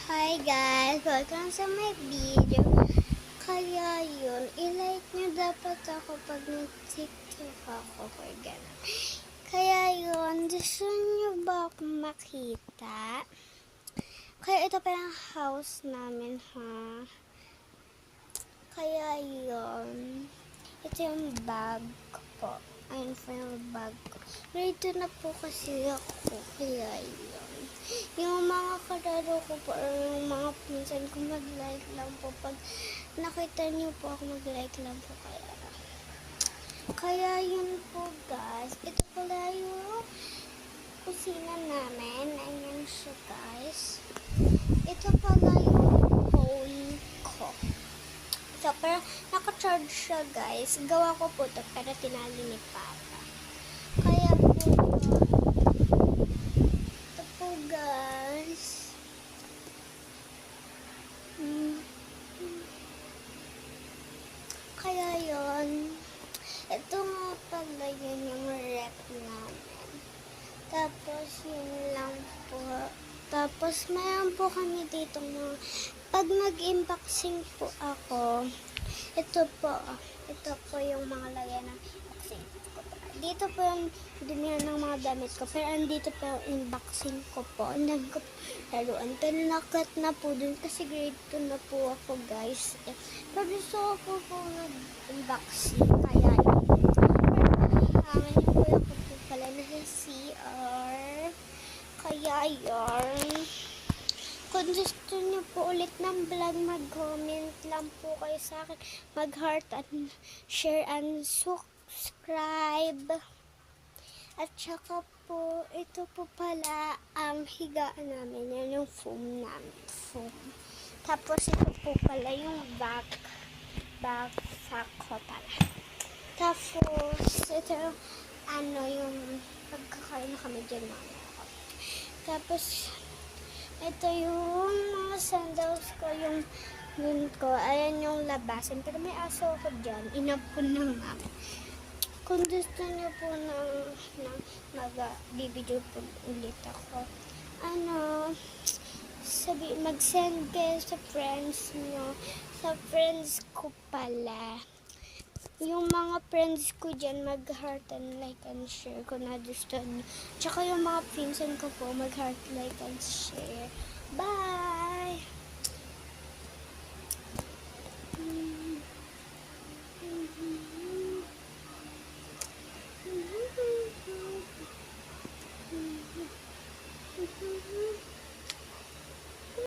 Hi guys! Welcome sa my video. Kaya yun, i-like nyo dapat ako pag nag-tiktok ako or gano'n. Kaya yun, gusto nyo ba ako makita? Kaya ito pa yung house namin, ha? Kaya yun, ito yung bag ko po. Ayun po yung bag ko. Ready na po kasi ako. Kaya yun. Yung mga kararo ko po, or yung mga pinsan ko, mag-like lang po. Pag nakita niyo po ako, mag-like lang po. Kaya yun po guys. Ito pala yung kusina namin. Ayan siya guys. Ito pala yung phone ko. So, pero naka-charge siya guys. Gawa ko po ito, pero tinali ni Papa. Kaya po, ito po guys. Kaya yun. Ito nga pala yun yung rep namin. Tapos yun lang po. Tapos mayroon po kami dito mga pag nag-unboxing po ako, ito po yung mga lagyan ng unboxing ko. Dito po yung dumihan ng mga damit ko, pero andito po yung unboxing ko po. Andan ko po laruan. Pero nakat na po dun kasi grade 2 na po ako guys. Pero gusto ko po nag-unboxing, kaya yun. Ngayon po ako po pala nasa CR. Kaya yun. Kung gusto niyo po ulit ng vlog, mag-comment lang po kayo sa akin. Mag-heart and share and subscribe. At saka po, ito po pala ang higaan namin. Yan yung foam namin. Foam. Tapos ito po pala yung bag sack ko pala. Tapos, ito yung pagkakain na kami dyan mamaya. Tapos, ito yung mga sandals ko, yung dun ko. Ayan yung labasan. Pero may aso ako dyan. Inapon ng mama. Kung gusto niyo po mag-video po ulit ako, mag-send kayo sa friends niyo. Sa friends ko pala. Yung mga friends ko dyan, mag-heart and like and share kung nagustuhan nyo. Tsaka yung mga pinsan ko po, mag-heart, like and share. Bye!